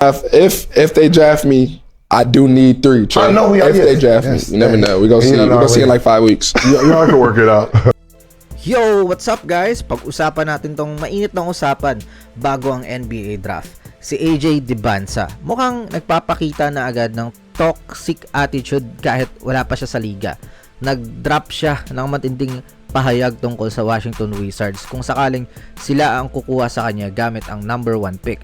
If they draft me, I do need 3. Trey. If they draft me, you never know. We're gonna see. We're gonna see in like 5 weeks. Y'all can work it out. Yo, what's up guys? Pag-usapan natin tong mainit ng usapan bago ang NBA draft. Si AJ Dybantsa, mukhang nagpapakita na agad ng toxic attitude kahit wala pa siya sa liga. Nag-drop siya ng matinding pahayag tungkol sa Washington Wizards kung sakaling sila ang kukuha sa kanya gamit ang number 1 pick.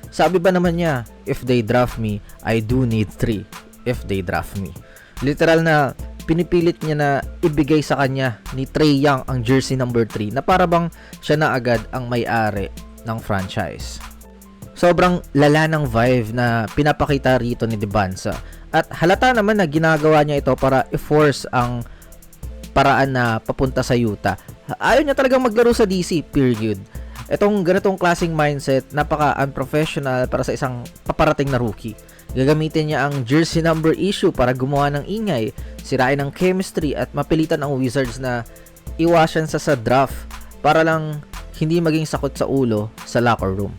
Sabi ba naman niya, if they draft me, I do need 3 if they draft me. Literal na pinipilit niya na ibigay sa kanya ni Trae Young ang jersey number 3 na para bang siya na agad ang may-ari ng franchise. Sobrang lala ng vibe na pinapakita rito ni Dybantsa at halata naman na ginagawa niya ito para i-force ang paraan na papunta sa Utah. Ayaw niya talagang maglaro sa DC, period. Itong ganitong klaseng mindset, napaka-unprofessional para sa isang paparating na rookie. Gagamitin niya ang jersey number issue para gumawa ng ingay, sirain ang chemistry at mapilitan ang Wizards na iwasan sa draft para lang hindi maging sakot sa ulo sa locker room.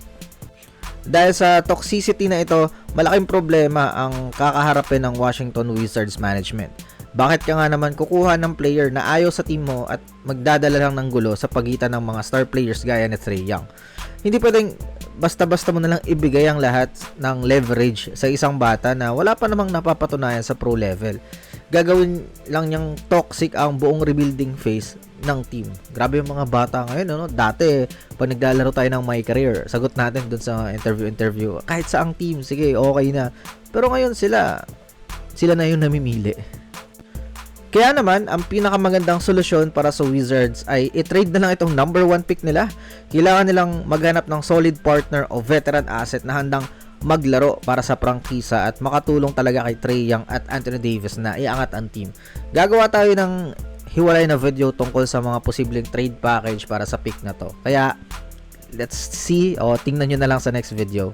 Dahil sa toxicity na ito, malaking problema ang kakaharapin ng Washington Wizards management. Bakit ka nga naman kukuha ng player na ayaw sa team mo at magdadala lang ng gulo sa pagitan ng mga star players gaya ni Trae Young? Hindi pwedeng basta-basta mo na lang ibigay ang lahat ng leverage sa isang bata na wala pa namang napapatunayan sa pro level. Gagawin lang niyang toxic ang buong rebuilding phase ng team. Grabe yung mga bata ngayon, no? Dati, pag naglalaro tayo ng My Career, sagot natin dun sa interview. Kahit saang team, sige, okay na. Pero ngayon sila na yung namimili. Kaya naman, ang pinakamagandang solusyon para sa Wizards ay i-trade na lang itong number 1 pick nila. Kailangan nilang maghanap ng solid partner o veteran asset na handang maglaro para sa prangkisa at makatulong talaga kay Trae Young at Anthony Davis na iangat ang team. Gagawa tayo ng hiwalay na video tungkol sa mga posibleng trade package para sa pick na to. Kaya, let's see o tingnan nyo na lang sa next video.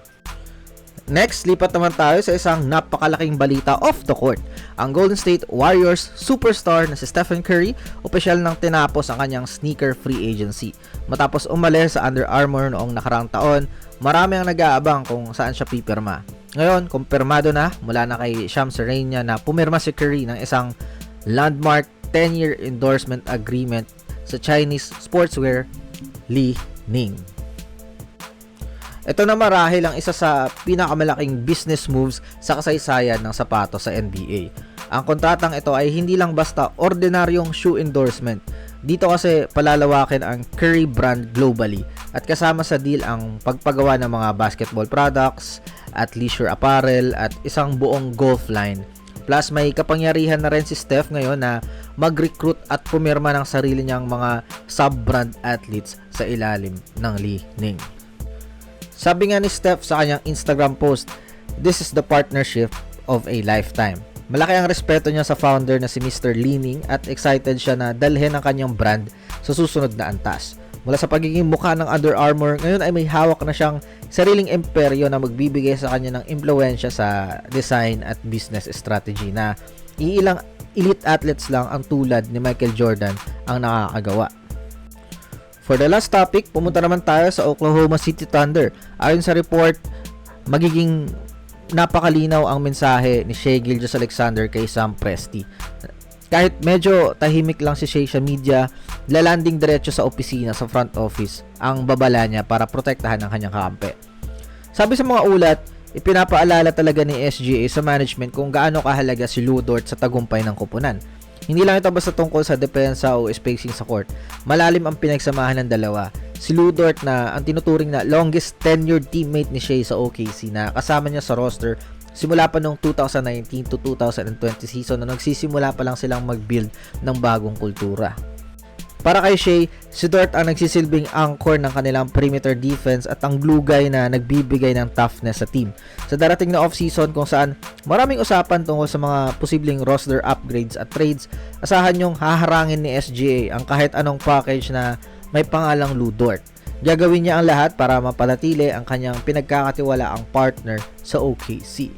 Next, lipat naman tayo sa isang napakalaking balita off the court. Ang Golden State Warriors superstar na si Stephen Curry, opisyal nang tinapos ang kanyang sneaker free agency. Matapos umalis sa Under Armour noong nakarang taon, marami ang nag-aabang kung saan siya pipirma. Ngayon, kumpirmado na mula na kay Shams Charania na pumirma si Curry ng isang landmark 10-year endorsement agreement sa Chinese sportswear Li Ning. Ito na marahil ang isa sa pinakamalaking business moves sa kasaysayan ng sapatos sa NBA. Ang kontratang ito ay hindi lang basta ordinaryong shoe endorsement. Dito kasi palalawakin ang Curry brand globally at kasama sa deal ang pagpagawa ng mga basketball products at leisure apparel at isang buong golf line. Plus may kapangyarihan na rin si Steph ngayon na mag-recruit at pumirma ng sarili niyang mga sub-brand athletes sa ilalim ng Li Ning. Sabi nga ni Steph sa kanyang Instagram post, "This is the partnership of a lifetime." Malaki ang respeto niya sa founder na si Mr. Li Ning at excited siya na dalhin ang kanyang brand sa susunod na antas. Mula sa pagiging mukha ng Under Armour, ngayon ay may hawak na siyang sariling imperyo na magbibigay sa kanya ng impluwensya sa design at business strategy na iilang elite athletes lang ang tulad ni Michael Jordan ang nakakagawa. For the last topic, pumunta naman tayo sa Oklahoma City Thunder. Ayon sa report, magiging napakalinaw ang mensahe ni Shai Gilgeous-Alexander kay Sam Presti. Kahit medyo tahimik lang si Shai sa media, lalanding diretso sa opisina sa front office ang babala niya para protektahan ang kanyang kakampi. Sabi sa mga ulat, ipinapaalala talaga ni SGA sa management kung gaano kahalaga si Lu Dort sa tagumpay ng koponan. Hindi lang ito basta tungkol sa depensa o spacing sa court. Malalim ang pinagsamahan ng dalawa. Si Lu Dort na ang tinuturing na longest tenured teammate ni Shai sa OKC na kasama niya sa roster simula pa noong 2019 to 2020 season na nagsisimula pa lang silang mag-build ng bagong kultura. Para kay Shai, si Dort ang nagsisilbing anchor ng kanilang perimeter defense at ang glue guy na nagbibigay ng toughness sa team. Sa darating na off-season kung saan maraming usapan tungkol sa mga posibleng roster upgrades at trades, asahan yung haharangin ni SGA ang kahit anong package na may pangalang Lu Dort. Gagawin niya ang lahat para mapanatili ang kanyang pinagkakatiwalaang partner sa OKC.